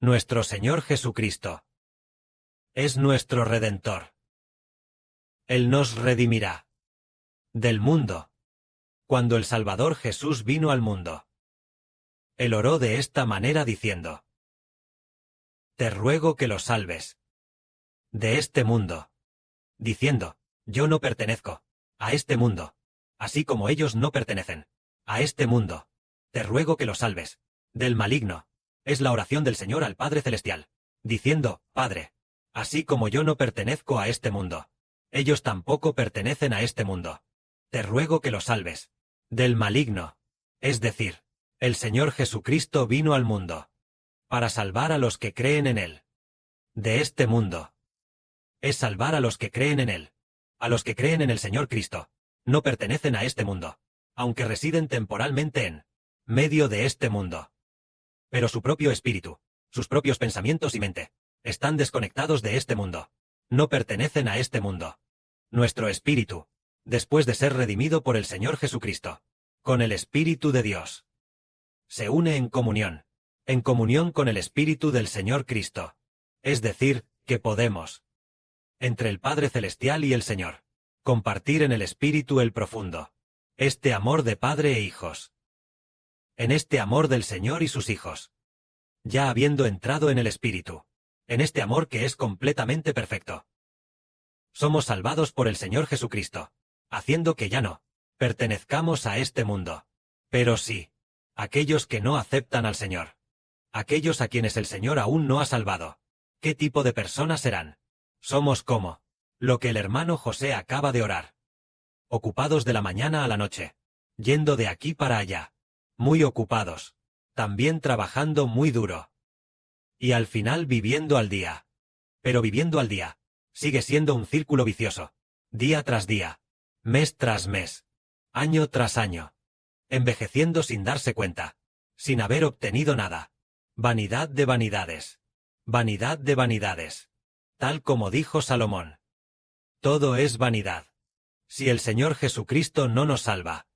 Nuestro Señor Jesucristo es nuestro Redentor. Él nos redimirá del mundo. Cuando el Salvador Jesús vino al mundo, Él oró de esta manera diciendo: Te ruego que los salves de este mundo, diciendo: Yo no pertenezco a este mundo, así como ellos no pertenecen a este mundo. Te ruego que los salves del maligno. Es la oración del Señor al Padre Celestial, diciendo: Padre, así como yo no pertenezco a este mundo, ellos tampoco pertenecen a este mundo. Te ruego que los salves del maligno. Es decir, el Señor Jesucristo vino al mundo para salvar a los que creen en Él de este mundo. Es salvar a los que creen en Él. A los que creen en el Señor Cristo. No pertenecen a este mundo, aunque residen temporalmente en medio de este mundo. Pero su propio espíritu, sus propios pensamientos y mente, están desconectados de este mundo. No pertenecen a este mundo. Nuestro espíritu, después de ser redimido por el Señor Jesucristo, con el Espíritu de Dios, se une en comunión con el Espíritu del Señor Cristo. Es decir, que podemos, entre el Padre Celestial y el Señor, compartir en el Espíritu el profundo, este amor de Padre e hijos. En este amor del Señor y sus hijos, ya habiendo entrado en el Espíritu, en este amor que es completamente perfecto, somos salvados por el Señor Jesucristo, haciendo que ya no pertenezcamos a este mundo. Pero sí, aquellos que no aceptan al Señor, aquellos a quienes el Señor aún no ha salvado, ¿qué tipo de personas serán? Somos como lo que el hermano José acaba de orar. Ocupados de la mañana a la noche, yendo de aquí para allá, muy ocupados, también trabajando muy duro. Y al final viviendo al día. Pero viviendo al día, sigue siendo un círculo vicioso, día tras día, mes tras mes, año tras año, envejeciendo sin darse cuenta, sin haber obtenido nada. Vanidad de vanidades. Vanidad de vanidades. Tal como dijo Salomón. Todo es vanidad. Si el Señor Jesucristo no nos salva.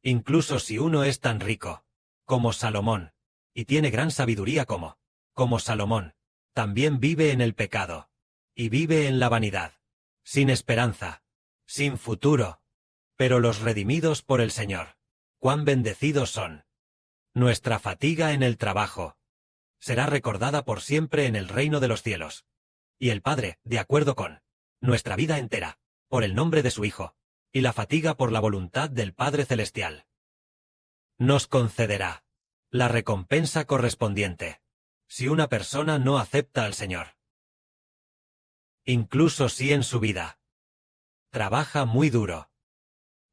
Incluso si uno es tan rico como Salomón, y tiene gran sabiduría como Salomón, también vive en el pecado, y vive en la vanidad, sin esperanza, sin futuro. Pero los redimidos por el Señor, cuán bendecidos son. Nuestra fatiga en el trabajo será recordada por siempre en el reino de los cielos. Y el Padre, de acuerdo con nuestra vida entera, por el nombre de su Hijo, y la fatiga por la voluntad del Padre Celestial, nos concederá la recompensa correspondiente, si una persona no acepta al Señor. Incluso si en su vida trabaja muy duro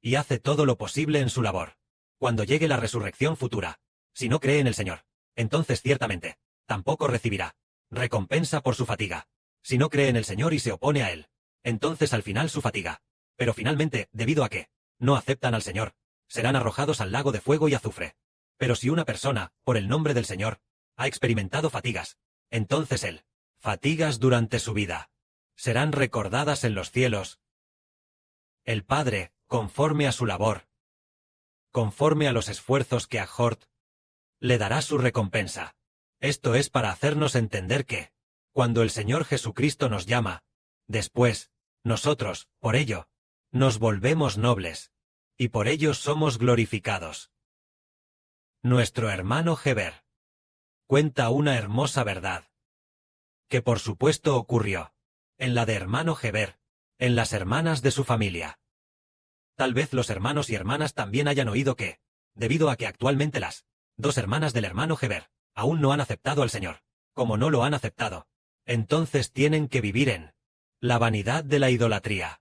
y hace todo lo posible en su labor, cuando llegue la resurrección futura, si no cree en el Señor, entonces ciertamente tampoco recibirá recompensa por su fatiga. Si no cree en el Señor y se opone a Él, entonces al final su fatiga. Pero finalmente, debido a que no aceptan al Señor, serán arrojados al lago de fuego y azufre. Pero si una persona, por el nombre del Señor, ha experimentado fatigas, entonces Él, fatigas durante su vida, serán recordadas en los cielos. El Padre, conforme a su labor, conforme a los esfuerzos que Hort, le dará su recompensa. Esto es para hacernos entender que, cuando el Señor Jesucristo nos llama, después, nosotros, por ello, nos volvemos nobles, y por ello somos glorificados. Nuestro hermano Heber cuenta una hermosa verdad, que por supuesto ocurrió, en la de hermano Heber, en las hermanas de su familia. Tal vez los hermanos y hermanas también hayan oído que, debido a que actualmente las dos hermanas del hermano Heber aún no han aceptado al Señor, como no lo han aceptado, entonces tienen que vivir en la vanidad de la idolatría.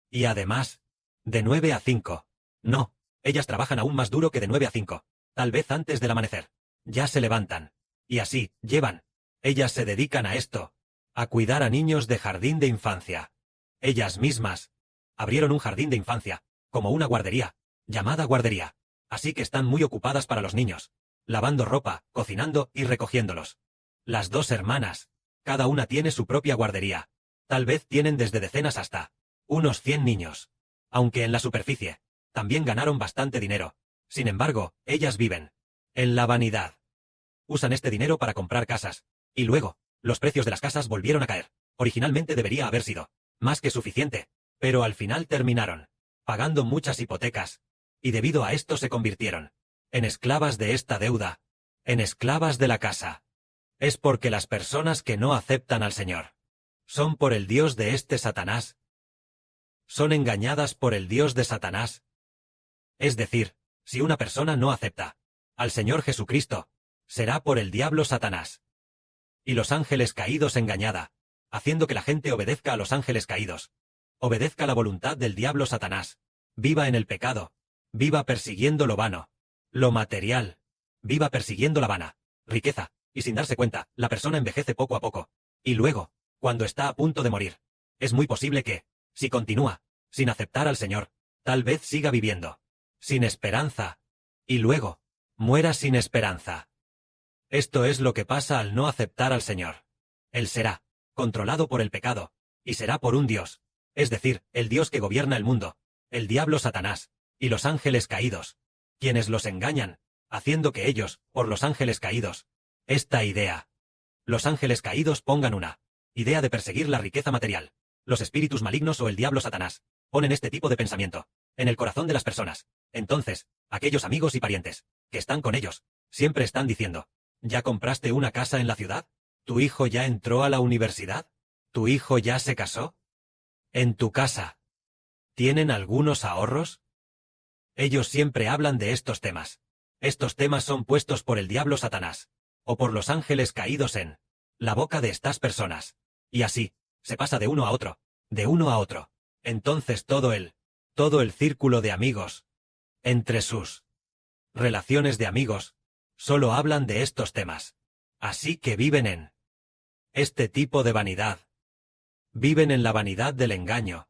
Y además, de 9 a 5. No, ellas trabajan aún más duro que de 9 a 5, tal vez antes del amanecer. Ya se levantan. Y así, llevan. Ellas se dedican a esto, a cuidar a niños de jardín de infancia. Ellas mismas abrieron un jardín de infancia, como una guardería, llamada guardería. Así que están muy ocupadas para los niños, lavando ropa, cocinando y recogiéndolos. Las dos hermanas, cada una tiene su propia guardería. Tal vez tienen desde decenas hasta unos 100 niños. Aunque en la superficie, también ganaron bastante dinero. Sin embargo, ellas viven en la vanidad. usan este dinero para comprar casas. Y luego, los precios de las casas volvieron a caer. Originalmente debería haber sido más que suficiente, pero al final terminaron pagando muchas hipotecas, y debido a esto se convirtieron en esclavas de esta deuda, en esclavas de la casa. Es porque las personas que no aceptan al Señor son por el Dios de este Satanás. Son engañadas por el Dios de Satanás. Es decir, si una persona no acepta al Señor Jesucristo, será por el diablo Satanás. Y los ángeles caídos engañada, haciendo que la gente obedezca a los ángeles caídos. Obedezca la voluntad del diablo Satanás. Viva en el pecado. Viva persiguiendo lo vano, lo material. Viva persiguiendo la vana riqueza, y sin darse cuenta, la persona envejece poco a poco. Y luego, cuando está a punto de morir, es muy posible que, si continúa, sin aceptar al Señor, tal vez siga viviendo sin esperanza, y luego, muera sin esperanza. Esto es lo que pasa al no aceptar al Señor. Él será controlado por el pecado, y será por un Dios, es decir, el Dios que gobierna el mundo, el diablo Satanás, y los ángeles caídos, quienes los engañan, haciendo que ellos, por los ángeles caídos, esta idea, los ángeles caídos pongan una idea de perseguir la riqueza material. Los espíritus malignos o el diablo Satanás ponen este tipo de pensamiento en el corazón de las personas. Entonces, aquellos amigos y parientes que están con ellos siempre están diciendo: ¿ya compraste una casa en la ciudad? ¿Tu hijo ya entró a la universidad? ¿Tu hijo ya se casó? ¿En tu casa tienen algunos ahorros? Ellos siempre hablan de estos temas. Estos temas son puestos por el diablo Satanás, o por los ángeles caídos en la boca de estas personas. Y así, se pasa de uno a otro, de uno a otro. Entonces todo el círculo de amigos, entre sus relaciones de amigos, solo hablan de estos temas. Así que viven en este tipo de vanidad. Viven en la vanidad del engaño.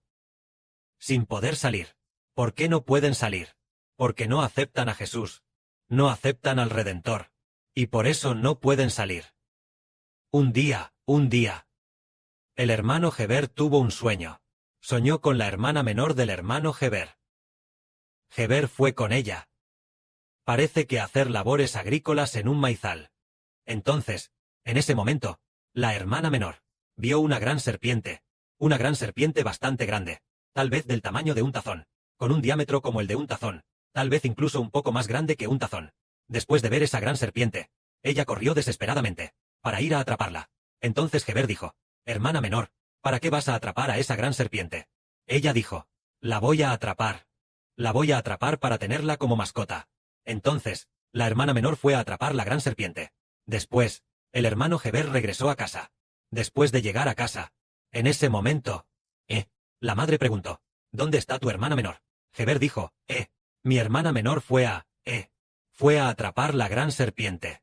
Sin poder salir. ¿Por qué no pueden salir? Porque no aceptan a Jesús. No aceptan al Redentor. Y por eso no pueden salir. Un día, el hermano Heber tuvo un sueño. Soñó con la hermana menor del hermano Heber. Heber fue con ella. Parece que a hacer labores agrícolas en un maizal. Entonces, en ese momento, la hermana menor vio una gran serpiente bastante grande, tal vez del tamaño de un tazón, con un diámetro como el de un tazón, tal vez incluso un poco más grande que un tazón. Después de ver esa gran serpiente, ella corrió desesperadamente para ir a atraparla. Entonces Heber dijo: hermana menor, ¿para qué vas a atrapar a esa gran serpiente? Ella dijo: la voy a atrapar. La voy a atrapar para tenerla como mascota. Entonces, la hermana menor fue a atrapar la gran serpiente. Después, el hermano Heber regresó a casa. Después de llegar a casa, en ese momento, la madre preguntó: ¿dónde está tu hermana menor? Heber dijo: mi hermana menor fue a atrapar la gran serpiente.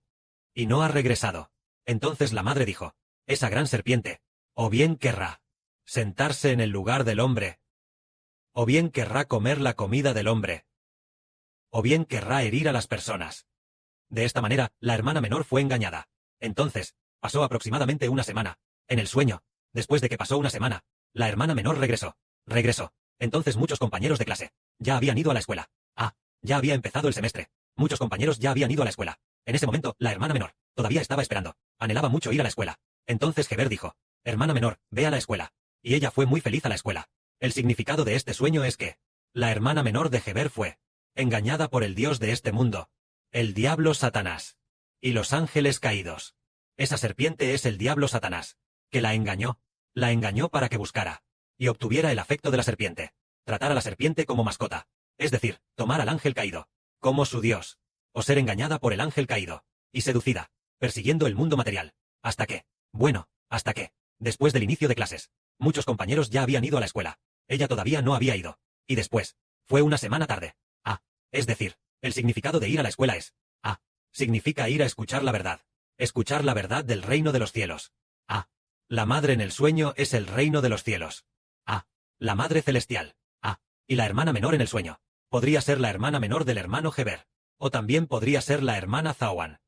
Y no ha regresado. Entonces la madre dijo: esa gran serpiente, o bien querrá sentarse en el lugar del hombre, o bien querrá comer la comida del hombre, o bien querrá herir a las personas. De esta manera, la hermana menor fue engañada. Entonces, pasó aproximadamente una semana. En el sueño, después de que pasó una semana, la hermana menor regresó. Entonces muchos compañeros de clase ya habían ido a la escuela. Ya había empezado el semestre. Muchos compañeros ya habían ido a la escuela. En ese momento, la hermana menor todavía estaba esperando. Anhelaba mucho ir a la escuela. Entonces Heber dijo: hermana menor, ve a la escuela. Y ella fue muy feliz a la escuela. El significado de este sueño es que la hermana menor de Heber fue engañada por el Dios de este mundo, el diablo Satanás, y los ángeles caídos. Esa serpiente es el diablo Satanás, que la engañó para que buscara y obtuviera el afecto de la serpiente, tratar a la serpiente como mascota, es decir, tomar al ángel caído como su Dios, o ser engañada por el ángel caído, y seducida, persiguiendo el mundo material, hasta que, después del inicio de clases, muchos compañeros ya habían ido a la escuela, ella todavía no había ido, y después, fue una semana tarde. Es decir, el significado de ir a la escuela es, significa ir a escuchar la verdad del reino de los cielos. La madre en el sueño es el reino de los cielos. La madre celestial. Y la hermana menor en el sueño podría ser la hermana menor del hermano Heber, o también podría ser la hermana Zawan.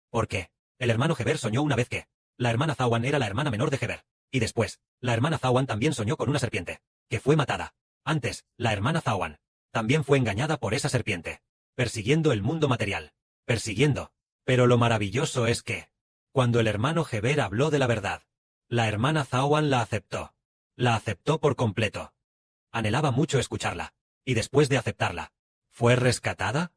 Porque el hermano Heber soñó una vez que la hermana Zawan era la hermana menor de Heber, y después, la hermana Zawan también soñó con una serpiente, que fue matada. Antes, la hermana Zawan también fue engañada por esa serpiente, persiguiendo el mundo material, persiguiendo Pero lo maravilloso es que, cuando el hermano Heber habló de la verdad, la hermana Zawan la aceptó. La aceptó por completo. Anhelaba mucho escucharla. Y después de aceptarla, ¿fue rescatada?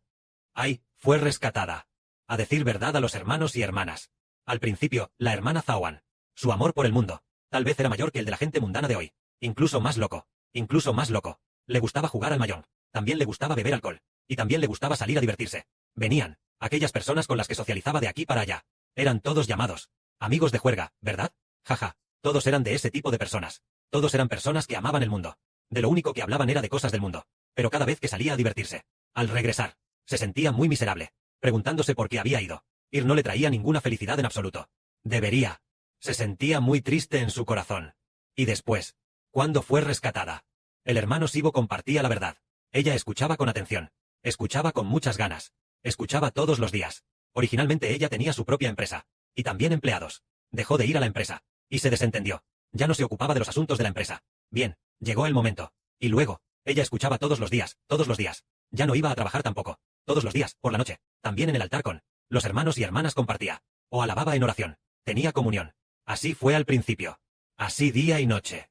¡Ay, fue rescatada! A decir verdad a los hermanos y hermanas. Al principio, la hermana Zawan, su amor por el mundo, tal vez era mayor que el de la gente mundana de hoy. Incluso más loco. Incluso más loco. Le gustaba jugar al mahjong. También le gustaba beber alcohol. Y también le gustaba salir a divertirse. Venían, aquellas personas con las que socializaba de aquí para allá. Eran todos llamados amigos de juerga, ¿verdad? Jaja. Todos eran de ese tipo de personas. Todos eran personas que amaban el mundo. De lo único que hablaban era de cosas del mundo. Pero cada vez que salía a divertirse, al regresar, se sentía muy miserable, preguntándose por qué había ido. Ir no le traía ninguna felicidad en absoluto. Debería. Se sentía muy triste en su corazón. Y después, cuando fue rescatada, el hermano Sibo compartía la verdad. Ella escuchaba con atención. Escuchaba con muchas ganas. Escuchaba todos los días. Originalmente ella tenía su propia empresa. Y también empleados. Dejó de ir a la empresa. Y se desentendió. Ya no se ocupaba de los asuntos de la empresa. Bien, llegó el momento. Y luego, ella escuchaba todos los días, todos los días. Ya no iba a trabajar tampoco. Todos los días, por la noche. También en el altar con los hermanos y hermanas compartía. O alababa en oración. Tenía comunión. Así fue al principio. Así día y noche.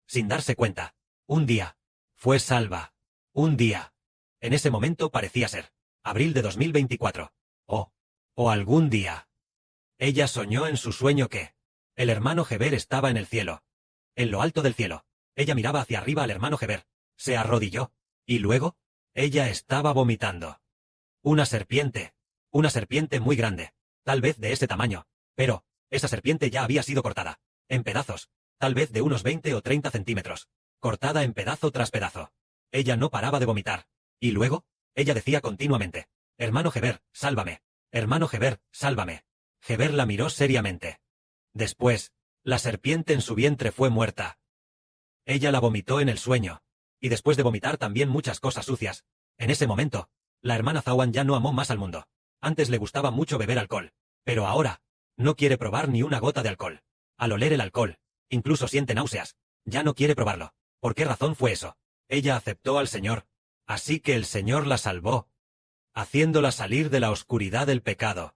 Sin darse cuenta. Un día. Fue salva. Un día. En ese momento parecía ser. Abril de 2024. O algún día. Ella soñó en su sueño que el hermano Heber estaba en el cielo. En lo alto del cielo. Ella miraba hacia arriba al hermano Heber. Se arrodilló. Y luego, ella estaba vomitando. Una serpiente. Una serpiente muy grande. Tal vez de ese tamaño. Pero, esa serpiente ya había sido cortada. En pedazos. Tal vez de unos 20 o 30 centímetros. Cortada en pedazo tras pedazo. Ella no paraba de vomitar. Y luego, ella decía continuamente: hermano Heber, sálvame. Hermano Heber, sálvame. Heber la miró seriamente. Después, la serpiente en su vientre fue muerta. Ella la vomitó en el sueño. Y después de vomitar también muchas cosas sucias. En ese momento, la hermana Zawan ya no amó más al mundo. Antes le gustaba mucho beber alcohol. Pero ahora, no quiere probar ni una gota de alcohol. Al oler el alcohol, incluso siente náuseas. Ya no quiere probarlo. ¿Por qué razón fue eso? Ella aceptó al Señor. Así que el Señor la salvó, haciéndola salir de la oscuridad del pecado.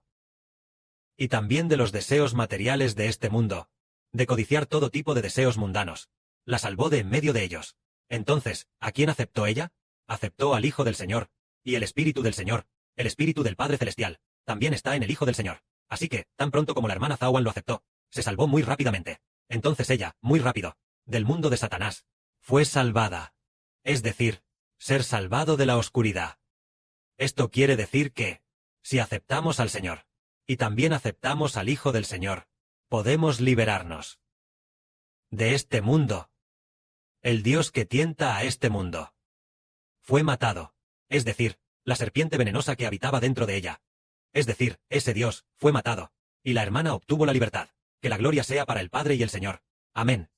Y también de los deseos materiales de este mundo. De codiciar todo tipo de deseos mundanos. La salvó de en medio de ellos. Entonces, ¿a quién aceptó ella? Aceptó al Hijo del Señor. Y el Espíritu del Señor, el Espíritu del Padre Celestial, también está en el Hijo del Señor. Así que, tan pronto como la hermana Zawan lo aceptó, se salvó muy rápidamente. Entonces ella, muy rápido, del mundo de Satanás, fue salvada. Es decir, ser salvado de la oscuridad. Esto quiere decir que, si aceptamos al Señor, y también aceptamos al Hijo del Señor, podemos liberarnos de este mundo. El Dios que tienta a este mundo fue matado, es decir, la serpiente venenosa que habitaba dentro de ella. Es decir, ese Dios fue matado, y la hermana obtuvo la libertad. Que la gloria sea para el Padre y el Señor. Amén.